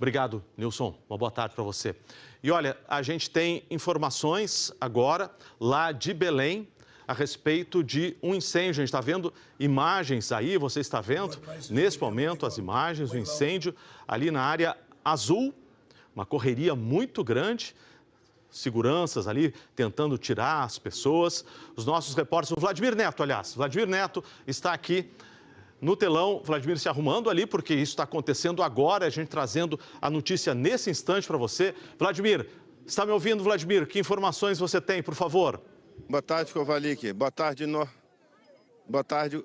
Obrigado, Nilson. Uma boa tarde para você. E olha, a gente tem informações agora lá de Belém a respeito de um incêndio. A gente está vendo imagens aí, você está vendo nesse momento as imagens do incêndio ali na área azul, uma correria muito grande. Seguranças ali tentando tirar as pessoas. Os nossos repórteres, o Vladimir Neto, aliás, Vladimir Neto está aqui no telão. Vladimir se arrumando ali, porque isso está acontecendo agora, a gente trazendo a notícia nesse instante para você. Vladimir, está me ouvindo, Vladimir? Que informações você tem, por favor? Boa tarde, Kovalik. Boa tarde,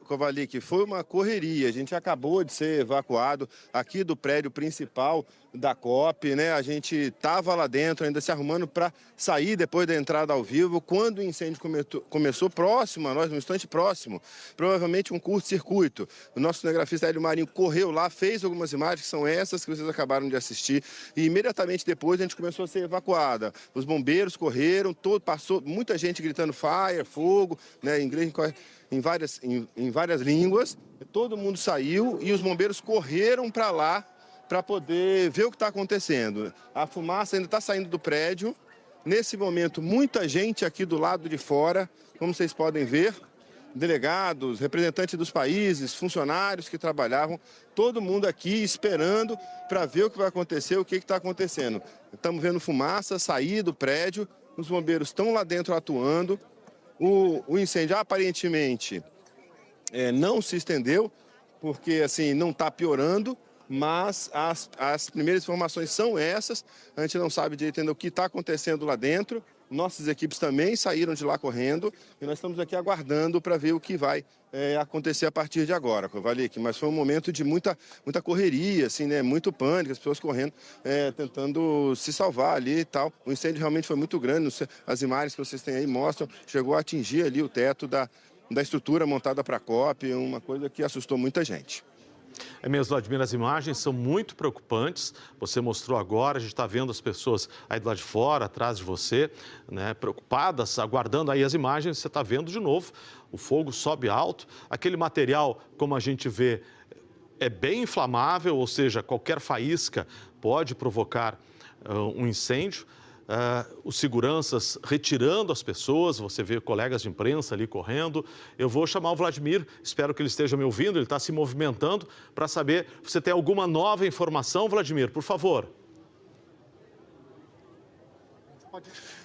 Kovalik. Foi uma correria. A gente acabou de ser evacuado aqui do prédio principal da COP, né? A gente estava lá dentro, ainda se arrumando para sair depois da entrada ao vivo, quando o incêndio começou próximo a nós, num instante próximo, provavelmente um curto-circuito. O nosso cinegrafista Hélio Marinho correu lá, fez algumas imagens, que são essas que vocês acabaram de assistir, e imediatamente depois a gente começou a ser evacuada. Os bombeiros correram, passou muita gente gritando fire, fogo, né? Em várias línguas, todo mundo saiu e os bombeiros correram para lá para poder ver o que está acontecendo. A fumaça ainda está saindo do prédio. Nesse momento, muita gente aqui do lado de fora, como vocês podem ver, delegados, representantes dos países, funcionários que trabalhavam, todo mundo aqui esperando para ver o que vai acontecer, o que está acontecendo. Estamos vendo fumaça sair do prédio, os bombeiros estão lá dentro atuando. O incêndio aparentemente não se estendeu, porque assim não está piorando, mas as primeiras informações são essas. A gente não sabe direito ainda o que está acontecendo lá dentro. Nossas equipes também saíram de lá correndo e nós estamos aqui aguardando para ver o que vai acontecer a partir de agora, Kovalik. Mas foi um momento de muita correria, assim, né? Muito pânico, as pessoas correndo, tentando se salvar ali e tal. O incêndio realmente foi muito grande. As imagens que vocês têm aí mostram, chegou a atingir ali o teto da estrutura montada para a COP, uma coisa que assustou muita gente. É mesmo, Vladimir, as imagens são muito preocupantes. Você mostrou agora, a gente está vendo as pessoas aí do lado de fora, atrás de você, né, preocupadas, aguardando aí as imagens. Você está vendo de novo, o fogo sobe alto. Aquele material, como a gente vê, é bem inflamável, ou seja, qualquer faísca pode provocar um incêndio. Os seguranças retirando as pessoas, você vê colegas de imprensa ali correndo. Eu vou chamar o Vladimir, espero que ele esteja me ouvindo, ele está se movimentando para saber, você tem alguma nova informação, Vladimir, por favor?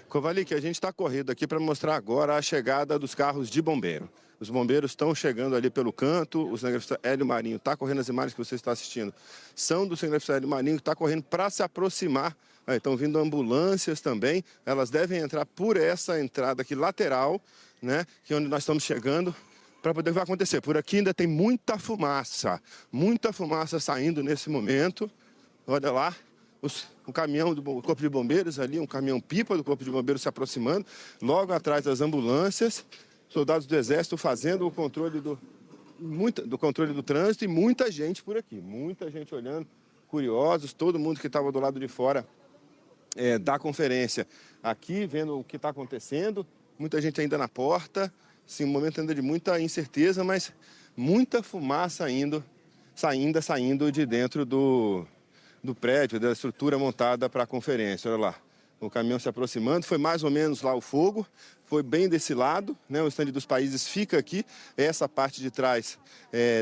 Kovalik, a gente está correndo aqui para mostrar agora a chegada dos carros de bombeiro. Os bombeiros estão chegando ali pelo canto, o cinegrafista Hélio Marinho está correndo, as imagens que você está assistindo são do cinegrafista Hélio Marinho, que está correndo para se aproximar. Estão vindo ambulâncias também, elas devem entrar por essa entrada aqui lateral, né, que é onde nós estamos chegando, para poder ver o que vai acontecer. Por aqui ainda tem muita fumaça saindo nesse momento. Olha lá, o caminhão do Corpo de Bombeiros ali, um caminhão-pipa do Corpo de Bombeiros se aproximando, logo atrás das ambulâncias, soldados do Exército fazendo o controle do controle do trânsito e muita gente por aqui, muita gente olhando, curiosos, todo mundo que estava do lado de fora da conferência aqui, vendo o que está acontecendo, muita gente ainda na porta, sim, um momento ainda de muita incerteza, mas muita fumaça saindo de dentro do prédio, da estrutura montada para a conferência. Olha lá, o caminhão se aproximando, foi mais ou menos lá o fogo, foi bem desse lado, né? O estande dos países fica aqui, essa parte de trás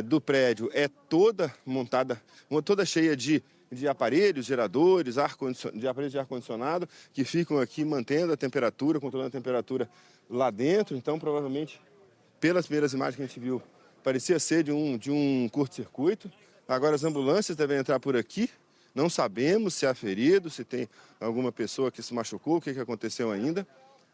do prédio é toda montada, toda cheia de aparelhos, geradores, aparelhos de ar-condicionado, que ficam aqui mantendo a temperatura, controlando a temperatura lá dentro. Então, provavelmente, pelas primeiras imagens que a gente viu, parecia ser de um curto-circuito. Agora as ambulâncias devem entrar por aqui. Não sabemos se há ferido, se tem alguma pessoa que se machucou, o que aconteceu ainda.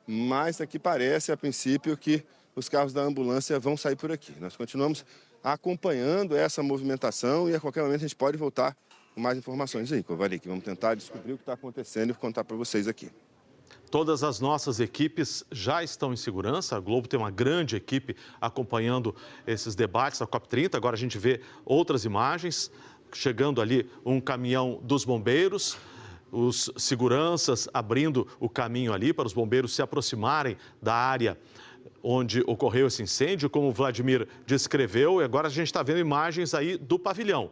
Mas aqui parece, a princípio, que os carros da ambulância vão sair por aqui. Nós continuamos acompanhando essa movimentação e a qualquer momento a gente pode voltar com mais informações aí, Kovalik. Vamos tentar descobrir o que está acontecendo e contar para vocês aqui. Todas as nossas equipes já estão em segurança. A Globo tem uma grande equipe acompanhando esses debates da COP30. Agora a gente vê outras imagens. Chegando ali um caminhão dos bombeiros, os seguranças abrindo o caminho ali para os bombeiros se aproximarem da área onde ocorreu esse incêndio, como o Vladimir descreveu. E agora a gente está vendo imagens aí do pavilhão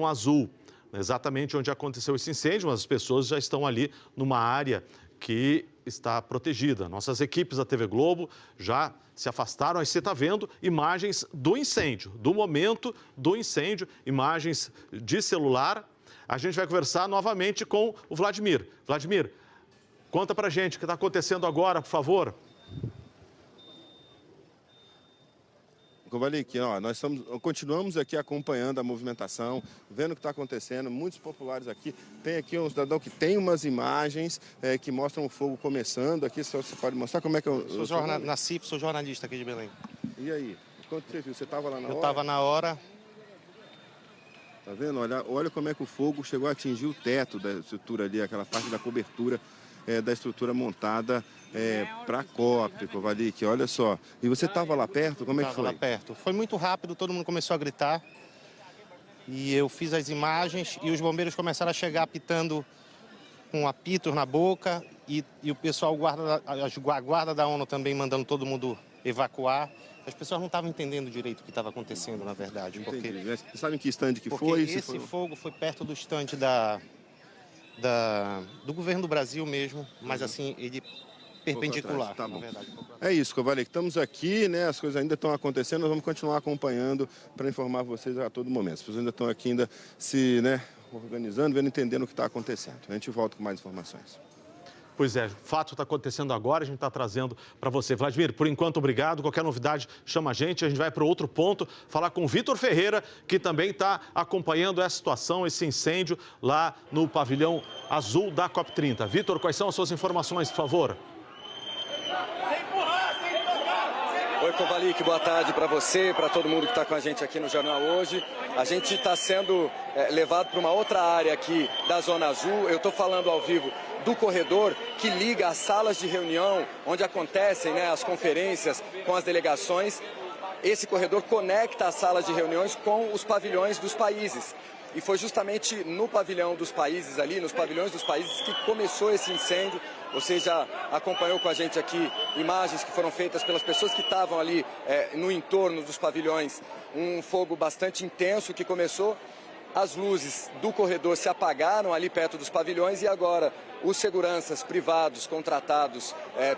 azul. exatamente onde aconteceu esse incêndio, mas as pessoas já estão ali numa área que está protegida. Nossas equipes da TV Globo já se afastaram, aí você está vendo imagens do incêndio, do momento do incêndio, imagens de celular. A gente vai conversar novamente com o Vladimir. Vladimir, conta pra gente o que está acontecendo agora, por favor. Kovalik, nós continuamos aqui acompanhando a movimentação, vendo o que está acontecendo, muitos populares aqui. Tem aqui um cidadão que tem umas imagens que mostram o fogo começando. Aqui você pode mostrar como é que eu... Sou jornalista aqui de Belém. E aí? Quanto você viu? Você estava lá na hora? Eu estava na hora. Tá vendo? Olha como é que o fogo chegou a atingir o teto da estrutura ali, aquela parte da cobertura da estrutura montada para a COP, Kovalik, olha só. E você estava lá perto? Como é que foi? Estava lá perto. Foi muito rápido, todo mundo começou a gritar. E eu fiz as imagens e os bombeiros começaram a chegar apitando com apitos na boca. E o pessoal, a guarda da ONU também mandando todo mundo evacuar. As pessoas não estavam entendendo direito o que estava acontecendo, na verdade. Porque vocês sabem que estande que porque foi? Esse fogo foi perto do estande do governo do Brasil mesmo, mas assim, ele perpendicular, tá na bom. verdade. É isso, Kovalik, estamos aqui, né? As coisas ainda estão acontecendo, nós vamos continuar acompanhando para informar vocês a todo momento. As pessoas ainda estão aqui se organizando, entendendo o que está acontecendo. A gente volta com mais informações. Pois é, o fato está acontecendo agora, a gente está trazendo para você. Vladimir, por enquanto, obrigado. Qualquer novidade, chama a gente vai para outro ponto, falar com o Vitor Ferreira, que também está acompanhando essa situação, esse incêndio lá no pavilhão azul da COP30. Vitor, quais são as suas informações, por favor? Oi, Kovalik, boa tarde para você, para todo mundo que está com a gente aqui no Jornal Hoje. A gente está sendo levado para uma outra área aqui da Zona Azul. Eu estou falando ao vivo do corredor que liga as salas de reunião, onde acontecem as conferências com as delegações. Esse corredor conecta as salas de reuniões com os pavilhões dos países. E foi justamente no pavilhão dos países ali, nos pavilhões dos países, que começou esse incêndio. Você já acompanhou com a gente aqui imagens que foram feitas pelas pessoas que estavam ali no entorno dos pavilhões. Um fogo bastante intenso que começou. As luzes do corredor se apagaram ali perto dos pavilhões e agora os seguranças privados contratados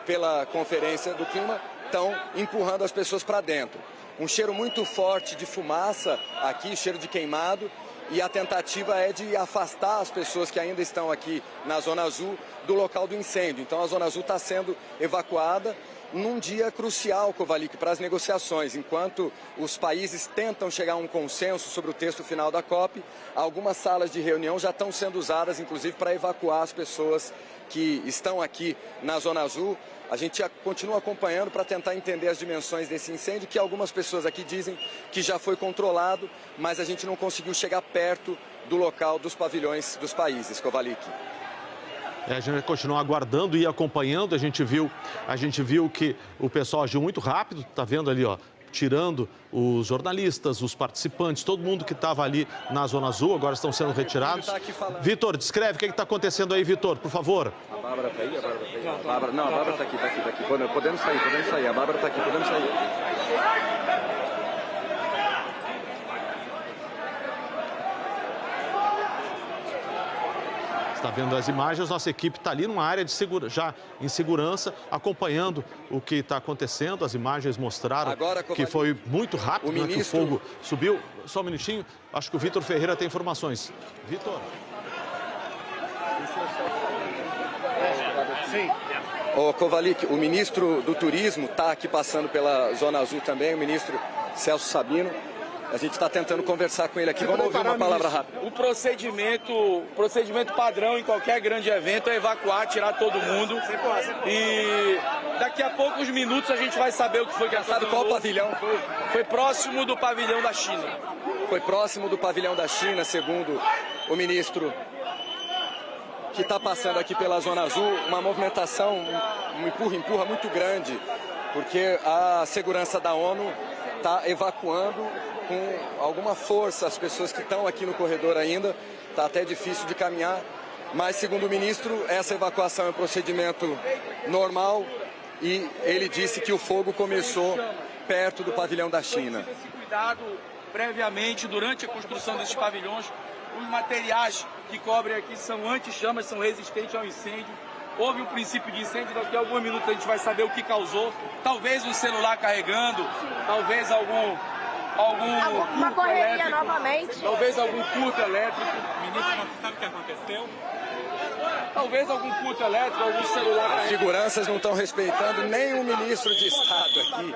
pela Conferência do Clima estão empurrando as pessoas para dentro. Um cheiro muito forte de fumaça aqui, cheiro de queimado. E a tentativa é de afastar as pessoas que ainda estão aqui na Zona Azul do local do incêndio. Então a Zona Azul está sendo evacuada num dia crucial, Kovalik, para as negociações. Enquanto os países tentam chegar a um consenso sobre o texto final da COP, algumas salas de reunião já estão sendo usadas, inclusive, para evacuar as pessoas que estão aqui na Zona Azul. A gente continua acompanhando para tentar entender as dimensões desse incêndio, que algumas pessoas aqui dizem que já foi controlado, mas a gente não conseguiu chegar perto do local dos pavilhões dos países, Kovalik. A gente vai continuar aguardando e acompanhando. A gente viu que o pessoal agiu muito rápido, está vendo ali, tirando os jornalistas, os participantes, todo mundo que estava ali na Zona Azul, agora estão sendo retirados. Vitor, descreve o que está acontecendo aí, Vitor, por favor. A Bárbara está aí? A Bárbara está aqui. Podemos sair. A Bárbara está aqui, podemos sair. Está vendo as imagens, nossa equipe está ali numa área já em segurança, acompanhando o que está acontecendo. As imagens mostraram agora, que foi muito rápido, que o fogo subiu. Só um minutinho, acho que o Vitor Ferreira tem informações. Vitor. Sim. Kovalik, o ministro do Turismo está aqui passando pela Zona Azul também, o ministro Celso Sabino. A gente está tentando conversar com ele aqui. Vamos ouvir uma palavra rápida. O procedimento padrão em qualquer grande evento é evacuar, tirar todo mundo. E daqui a poucos minutos a gente vai saber o que foi que aconteceu. Sabe qual pavilhão foi? Foi próximo do pavilhão da China. Foi próximo do pavilhão da China, segundo o ministro que está passando aqui pela Zona Azul. Uma movimentação, um empurra muito grande, porque a segurança da ONU está evacuando com alguma força as pessoas que estão aqui no corredor ainda. Está até difícil de caminhar, mas segundo o ministro, essa evacuação é um procedimento normal e ele disse que o fogo começou perto do pavilhão da China. Cuidado previamente durante a construção desses pavilhões os materiais que cobrem aqui são anti-chamas, são resistentes ao incêndio. Houve um princípio de incêndio, daqui a alguns minutos a gente vai saber o que causou. Talvez um celular carregando, talvez alguma correria elétrico, novamente. Talvez algum curto elétrico. Ministro, não se sabe o que aconteceu? Talvez algum curto elétrico, algum celular carregando. Seguranças não estão respeitando nem o ministro de Estado aqui.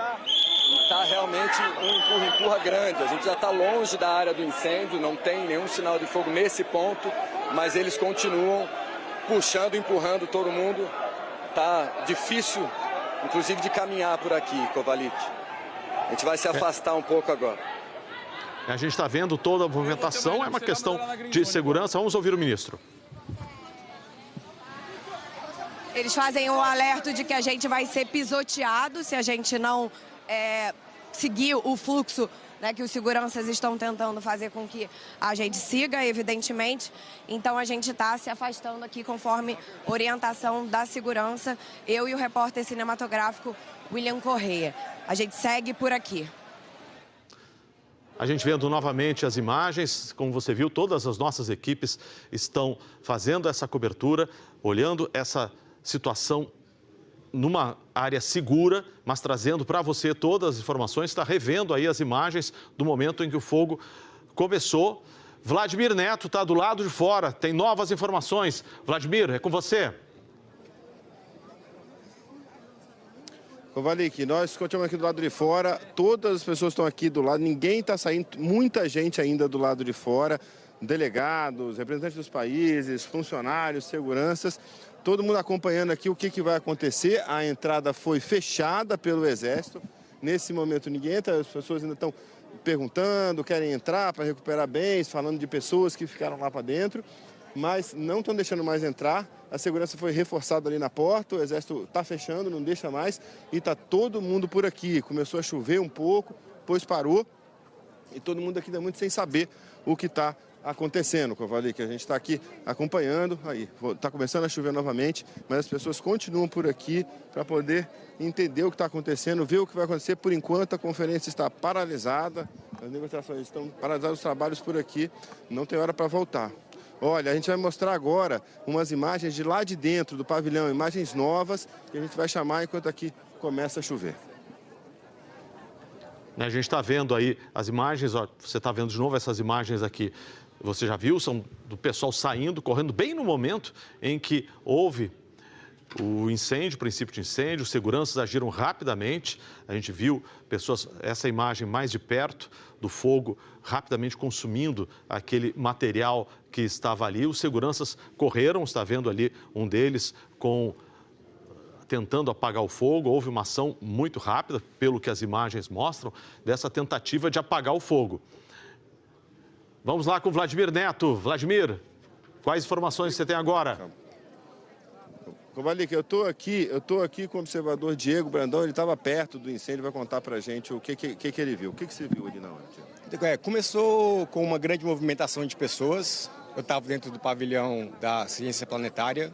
Está realmente um empurra grande. A gente já está longe da área do incêndio, não tem nenhum sinal de fogo nesse ponto, mas eles continuam puxando, empurrando todo mundo. Tá difícil, inclusive, de caminhar por aqui, Kovalik. A gente vai se afastar um pouco agora. A gente está vendo toda a movimentação, é uma questão de segurança. Vamos ouvir o ministro. Eles fazem o alerta de que a gente vai ser pisoteado se a gente não seguir o fluxo, né, que os seguranças estão tentando fazer com que a gente siga, evidentemente. Então a gente está se afastando aqui conforme orientação da segurança, eu e o repórter cinematográfico William Correia. A gente segue por aqui. A gente vendo novamente as imagens, como você viu, todas as nossas equipes estão fazendo essa cobertura, olhando essa situação numa área segura, mas trazendo para você todas as informações, está revendo aí as imagens do momento em que o fogo começou. Vladimir Neto está do lado de fora, tem novas informações. Vladimir, é com você. Kovalik, nós continuamos aqui do lado de fora, todas as pessoas estão aqui do lado, ninguém está saindo, muita gente ainda do lado de fora, delegados, representantes dos países, funcionários, seguranças, todo mundo acompanhando aqui o que vai acontecer. A entrada foi fechada pelo Exército, nesse momento ninguém entra, as pessoas ainda estão perguntando, querem entrar para recuperar bens, falando de pessoas que ficaram lá para dentro, mas não estão deixando mais entrar. A segurança foi reforçada ali na porta, o Exército está fechando, não deixa mais, e está todo mundo por aqui. Começou a chover um pouco, depois parou, e todo mundo aqui ainda muito sem saber o que está acontecendo, Kovalik, que a gente está aqui acompanhando. Aí, está começando a chover novamente, mas as pessoas continuam por aqui para poder entender o que está acontecendo, ver o que vai acontecer. Por enquanto, a conferência está paralisada, as negociações estão paralisadas, os trabalhos por aqui, não tem hora para voltar. Olha, a gente vai mostrar agora umas imagens de lá de dentro do pavilhão, imagens novas, que a gente vai chamar enquanto aqui começa a chover. A gente está vendo aí as imagens, ó, você está vendo de novo essas imagens aqui, você já viu, são do pessoal saindo, correndo bem no momento em que houve o incêndio, o princípio de incêndio, os seguranças agiram rapidamente, a gente viu pessoas, essa imagem mais de perto do fogo, rapidamente consumindo aquele material que estava ali. Os seguranças correram, está vendo ali um deles tentando apagar o fogo. Houve uma ação muito rápida, pelo que as imagens mostram, dessa tentativa de apagar o fogo. Vamos lá com o Vladimir Neto. Vladimir, quais informações você tem agora? Kovalik, eu estou aqui com o observador Diego Brandão, ele estava perto do incêndio, vai contar para a gente o que ele viu. O que você viu ali na hora? Começou com uma grande movimentação de pessoas. Eu estava dentro do pavilhão da Ciência Planetária.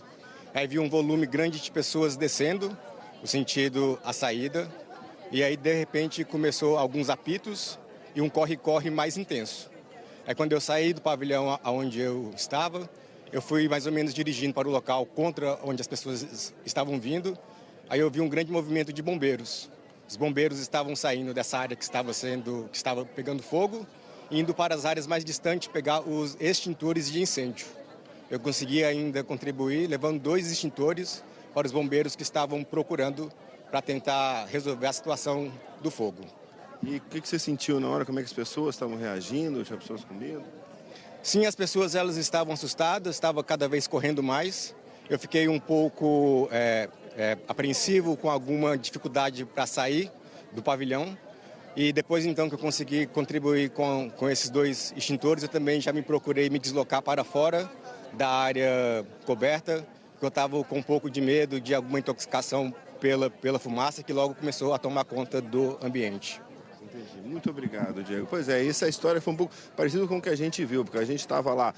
Aí vi um volume grande de pessoas descendo, no sentido a saída. E aí, de repente, começou alguns apitos e um corre-corre mais intenso. Aí, quando eu saí do pavilhão onde eu estava, eu fui mais ou menos dirigindo para o local contra onde as pessoas estavam vindo. Aí eu vi um grande movimento de bombeiros. Os bombeiros estavam saindo dessa área que estava pegando fogo, indo para as áreas mais distantes pegar os extintores de incêndio. Eu consegui ainda contribuir levando 2 extintores para os bombeiros que estavam procurando para tentar resolver a situação do fogo. E o que você sentiu na hora? Como é que as pessoas estavam reagindo? Tinha pessoas com medo? Sim, as pessoas elas estavam assustadas, estavam cada vez correndo mais. Eu fiquei um pouco apreensivo, com alguma dificuldade para sair do pavilhão. E depois então que eu consegui contribuir com esses 2 extintores, eu também já me procurei me deslocar para fora da área coberta, porque eu estava com um pouco de medo de alguma intoxicação pela fumaça que logo começou a tomar conta do ambiente. Entendi. Muito obrigado, Diego. Pois é, essa história foi um pouco parecida com o que a gente viu, porque a gente estava lá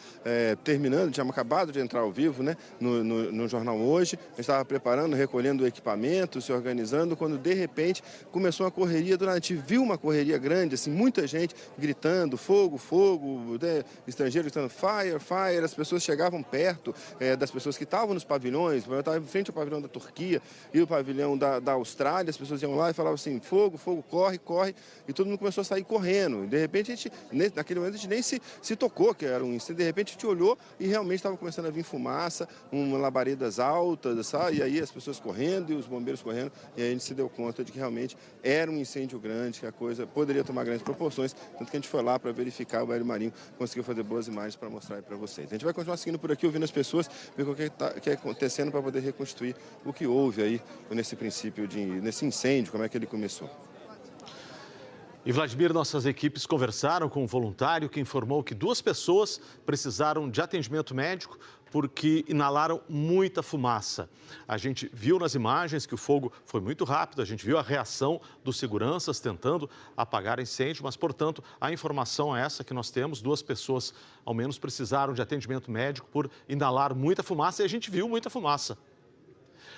terminando, tínhamos acabado de entrar ao vivo, né, no jornal hoje, a gente estava preparando, recolhendo o equipamento, se organizando, quando de repente começou uma correria, a gente viu uma correria grande, assim, muita gente gritando fogo, fogo, né, estrangeiros gritando fire, fire, as pessoas chegavam perto das pessoas que estavam nos pavilhões, eu estava em frente ao pavilhão da Turquia e o pavilhão da Austrália, as pessoas iam lá e falavam assim, fogo, fogo, corre, corre, e todo mundo começou a sair correndo. E de repente, naquele momento, a gente nem se tocou que era um incêndio. De repente, a gente olhou e realmente estava começando a vir fumaça, labaredas altas, sabe? E aí as pessoas correndo e os bombeiros correndo. E aí a gente se deu conta de que realmente era um incêndio grande, que a coisa poderia tomar grandes proporções. Tanto que a gente foi lá para verificar, o Hélio Marinho conseguiu fazer boas imagens para mostrar aí para vocês. A gente vai continuar seguindo por aqui, ouvindo as pessoas, ver o que está acontecendo para poder reconstruir o que houve aí nesse princípio, nesse incêndio, como é que ele começou. E, Vladimir, nossas equipes conversaram com um voluntário que informou que 2 pessoas precisaram de atendimento médico porque inalaram muita fumaça. A gente viu nas imagens que o fogo foi muito rápido, a gente viu a reação dos seguranças tentando apagar incêndio, mas, portanto, a informação é essa que nós temos. 2 pessoas, ao menos, precisaram de atendimento médico por inalar muita fumaça e a gente viu muita fumaça.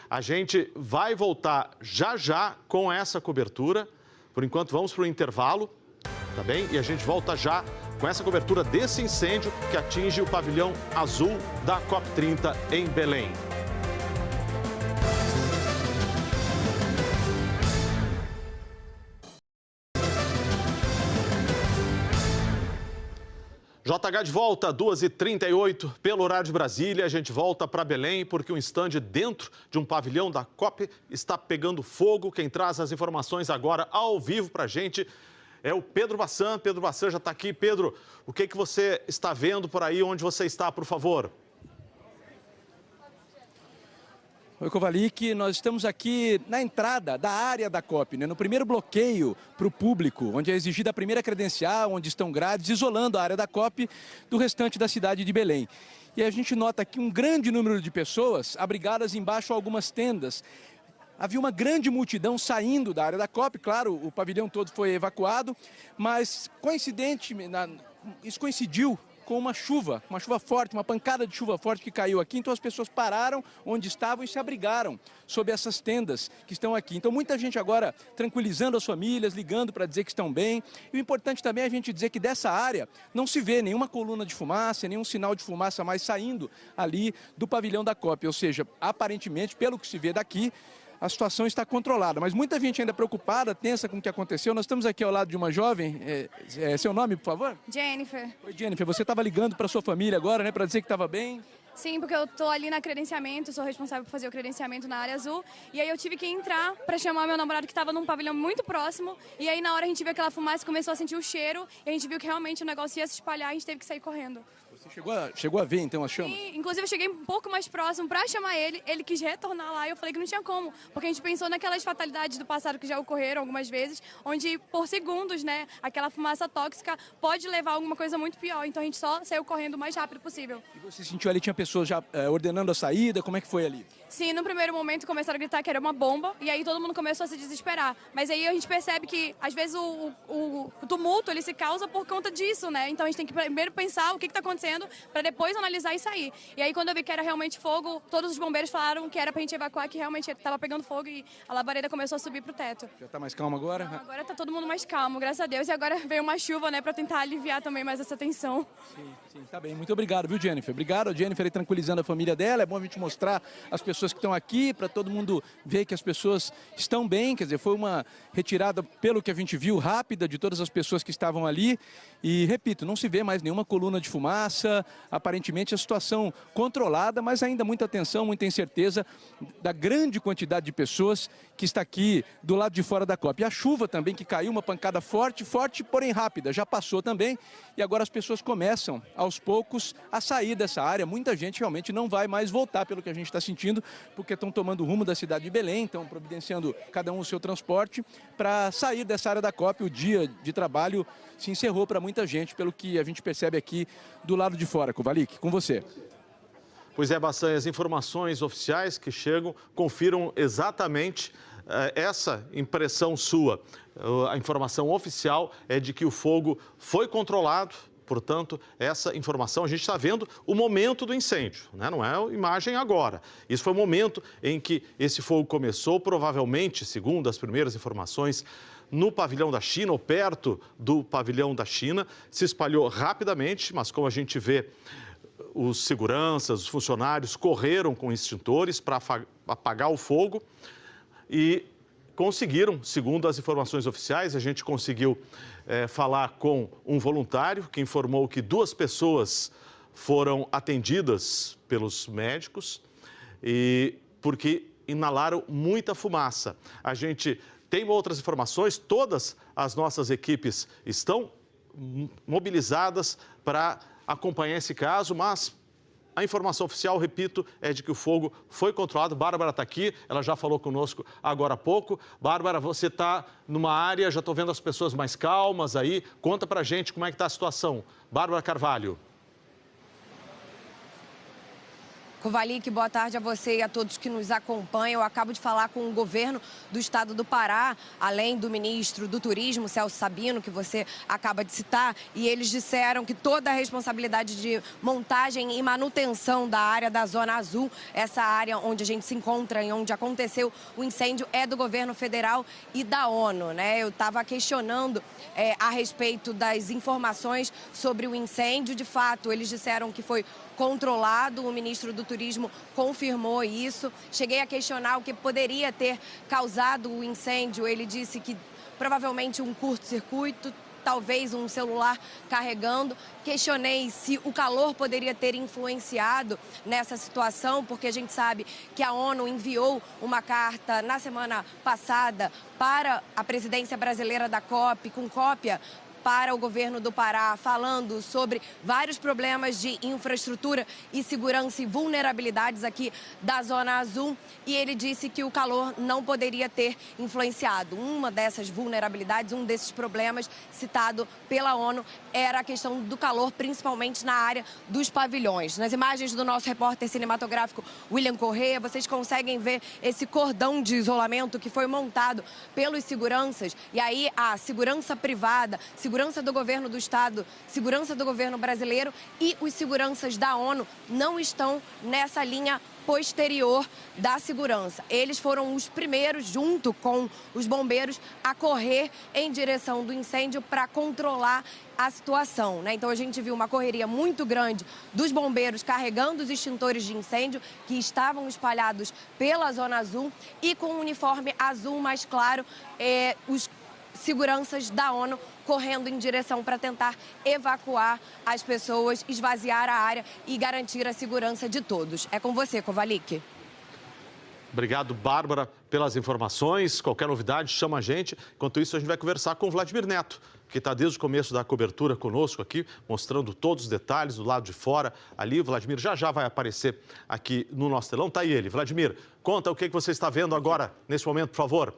A gente vai voltar já com essa cobertura. Por enquanto, vamos para o intervalo, tá bem? E a gente volta já com essa cobertura desse incêndio que atinge o pavilhão azul da COP30 em Belém. JH de volta, 2h38, pelo horário de Brasília. A gente volta para Belém porque um estande dentro de um pavilhão da COP está pegando fogo. Quem traz as informações agora ao vivo para a gente é o Pedro Bassan. Pedro Bassan já está aqui. Pedro, o que você está vendo por aí? Onde você está, por favor? Oi, Kovalik, nós estamos aqui na entrada da área da COP, né? No primeiro bloqueio para o público, onde é exigida a primeira credencial, onde estão grades, isolando a área da COP do restante da cidade de Belém. E a gente nota aqui um grande número de pessoas abrigadas embaixo de algumas tendas. Havia uma grande multidão saindo da área da COP, claro, o pavilhão todo foi evacuado, mas isso coincidiu com uma chuva forte, uma pancada de chuva forte que caiu aqui. Então as pessoas pararam onde estavam e se abrigaram sob essas tendas que estão aqui. Então muita gente agora tranquilizando as famílias, ligando para dizer que estão bem. E o importante também é a gente dizer que dessa área não se vê nenhuma coluna de fumaça, nenhum sinal de fumaça mais saindo ali do pavilhão da COP. Ou seja, aparentemente, pelo que se vê daqui, a situação está controlada, mas muita gente ainda preocupada, tensa com o que aconteceu. Nós estamos aqui ao lado de uma jovem, seu nome, por favor? Jennifer. Oi, Jennifer, você estava ligando para sua família agora, né, para dizer que estava bem? Sim, porque eu estou ali na credenciamento, sou responsável por fazer o credenciamento na área azul, e aí eu tive que entrar para chamar meu namorado que estava num pavilhão muito próximo, e aí na hora a gente viu aquela fumaça, começou a sentir o cheiro, e a gente viu que realmente o negócio ia se espalhar, e a gente teve que sair correndo. Você chegou a ver, então, as chamas? Sim, inclusive eu cheguei um pouco mais próximo para chamar ele quis retornar lá e eu falei que não tinha como, porque a gente pensou naquelas fatalidades do passado que já ocorreram algumas vezes, onde por segundos, né, aquela fumaça tóxica pode levar a alguma coisa muito pior, então a gente só saiu correndo o mais rápido possível. E você sentiu ali, tinha pessoas já ordenando a saída, como é que foi ali? Sim, no primeiro momento começaram a gritar que era uma bomba e aí todo mundo começou a se desesperar, mas aí a gente percebe que às vezes o tumulto ele se causa por conta disso, né, então a gente tem que primeiro pensar o que está acontecendo para depois analisar e sair. E aí quando eu vi que era realmente fogo, todos os bombeiros falaram que era pra gente evacuar, que realmente estava pegando fogo e a labareda começou a subir pro teto. Já tá mais calmo agora? Não, agora tá todo mundo mais calmo, graças a Deus. E agora veio uma chuva, né, pra tentar aliviar também mais essa tensão. Sim, tá bem. Muito obrigado, viu, Jennifer? Obrigado, a Jennifer aí tranquilizando a família dela. É bom a gente mostrar as pessoas que estão aqui, para todo mundo ver que as pessoas estão bem. Quer dizer, foi uma retirada, pelo que a gente viu, rápida de todas as pessoas que estavam ali. E, repito, não se vê mais nenhuma coluna de fumaça. Aparentemente a situação controlada, mas ainda muita atenção, muita incerteza da grande quantidade de pessoas que está aqui do lado de fora da COP. E a chuva também que caiu, uma pancada forte, porém rápida, já passou também. E agora as pessoas começam, aos poucos, a sair dessa área. Muita gente realmente não vai mais voltar, pelo que a gente está sentindo, porque estão tomando o rumo da cidade de Belém, estão providenciando cada um o seu transporte para sair dessa área da COP. O dia de trabalho se encerrou para muita gente, pelo que a gente percebe aqui do lado de fora. Kovalik, com você. Pois é, Bassan, as informações oficiais que chegam confirmam exatamente essa impressão sua, a informação oficial é de que o fogo foi controlado. Portanto, essa informação, a gente está vendo o momento do incêndio, né? Não é a imagem agora. Isso foi o momento em que esse fogo começou, provavelmente, segundo as primeiras informações, no pavilhão da China, ou perto do pavilhão da China. Se espalhou rapidamente, mas como a gente vê, os seguranças, os funcionários correram com extintores para apagar o fogo e conseguiram, segundo as informações oficiais, a gente conseguiu falar com um voluntário que informou que 2 pessoas foram atendidas pelos médicos porque inalaram muita fumaça. A gente tem outras informações, todas as nossas equipes estão mobilizadas para acompanhar esse caso, mas a informação oficial, repito, é de que o fogo foi controlado. Bárbara está aqui, ela já falou conosco agora há pouco. Bárbara, você está numa área, já estou vendo as pessoas mais calmas aí. Conta para a gente como é que está a situação. Bárbara Carvalho. Kovalik, boa tarde a você e a todos que nos acompanham. Eu acabo de falar com o governo do estado do Pará, além do ministro do Turismo, Celso Sabino, que você acaba de citar, e eles disseram que toda a responsabilidade de montagem e manutenção da área da Zona Azul, essa área onde a gente se encontra e onde aconteceu o incêndio, é do governo federal e da ONU, né? Eu estava questionando a respeito das informações sobre o incêndio. De fato, eles disseram que foi controlado, o ministro do Turismo confirmou isso. Cheguei a questionar o que poderia ter causado o incêndio. Ele disse que provavelmente um curto-circuito, talvez um celular carregando. Questionei se o calor poderia ter influenciado nessa situação, porque a gente sabe que a ONU enviou uma carta na semana passada para a presidência brasileira da COP, com cópia para o governo do Pará, falando sobre vários problemas de infraestrutura e segurança e vulnerabilidades aqui da Zona Azul. E ele disse que o calor não poderia ter influenciado. Uma dessas vulnerabilidades, um desses problemas citado pela ONU, era a questão do calor, principalmente na área dos pavilhões. Nas imagens do nosso repórter cinematográfico William Corrêa, vocês conseguem ver esse cordão de isolamento que foi montado pelos seguranças. E aí a segurança privada, segurança do governo do estado, segurança do governo brasileiro e os seguranças da ONU não estão nessa linha posterior da segurança. Eles foram os primeiros, junto com os bombeiros, a correr em direção do incêndio para controlar a situação, né? Então a gente viu uma correria muito grande dos bombeiros carregando os extintores de incêndio que estavam espalhados pela Zona Azul e com o uniforme azul mais claro, os seguranças da ONU correndo em direção para tentar evacuar as pessoas, esvaziar a área e garantir a segurança de todos. É com você, Kovalik. Obrigado, Bárbara, pelas informações. Qualquer novidade, chama a gente. Enquanto isso, a gente vai conversar com o Vladimir Neto, que está desde o começo da cobertura conosco aqui, mostrando todos os detalhes do lado de fora. Ali, o Vladimir já vai aparecer aqui no nosso telão. Está aí ele. Vladimir, conta o que você está vendo agora, nesse momento, por favor.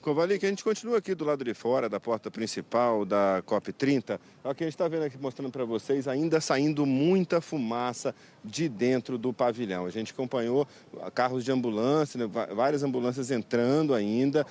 Kovalik, a gente continua aqui do lado de fora da porta principal da COP30. É o que a gente está vendo aqui, mostrando para vocês, ainda saindo muita fumaça de dentro do pavilhão. A gente acompanhou carros de ambulância, né, várias ambulâncias entrando ainda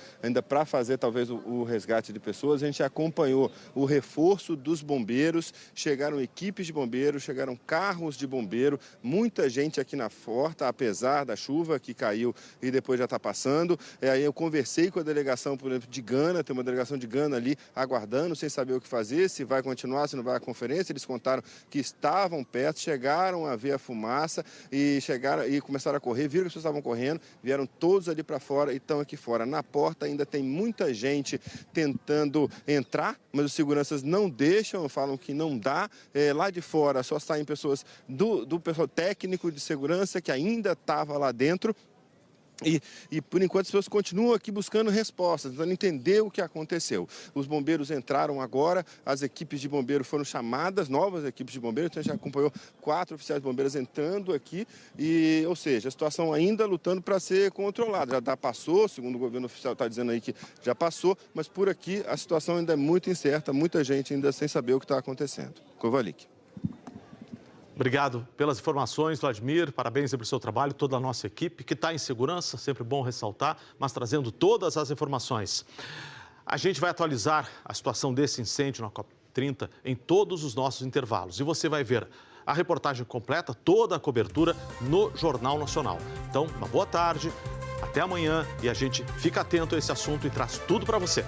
para fazer talvez o resgate de pessoas. A gente acompanhou o reforço dos bombeiros, chegaram equipes de bombeiros, chegaram carros de bombeiro, muita gente aqui na porta, apesar da chuva que caiu e depois já está passando. Aí eu conversei com a delegação, por exemplo, de Gana, tem uma delegação de Gana ali aguardando, sem saber o que fazer, se vai continuar, se não vai à conferência. Eles contaram que estavam perto, chegaram a ver a fumaça e chegaram e começaram a correr, viram que as pessoas estavam correndo, vieram todos ali para fora e estão aqui fora. Na porta ainda tem muita gente tentando entrar, mas os seguranças não deixam, falam que não dá. Lá de fora só saem pessoas do pessoal técnico de segurança que ainda estava lá dentro. E por enquanto as pessoas continuam aqui buscando respostas, tentando entender o que aconteceu. Os bombeiros entraram agora, as equipes de bombeiro foram chamadas, novas equipes de bombeiros, então a gente acompanhou 4 oficiais de bombeiros entrando aqui, ou seja, a situação ainda lutando para ser controlada. Já passou, segundo o governo oficial está dizendo aí que já passou, mas por aqui a situação ainda é muito incerta, muita gente ainda sem saber o que está acontecendo. Kovalik. Obrigado pelas informações, Vladimir. Parabéns pelo seu trabalho, toda a nossa equipe, que está em segurança, sempre bom ressaltar, mas trazendo todas as informações. A gente vai atualizar a situação desse incêndio na COP30 em todos os nossos intervalos. E você vai ver a reportagem completa, toda a cobertura no Jornal Nacional. Então, uma boa tarde, até amanhã e a gente fica atento a esse assunto e traz tudo para você.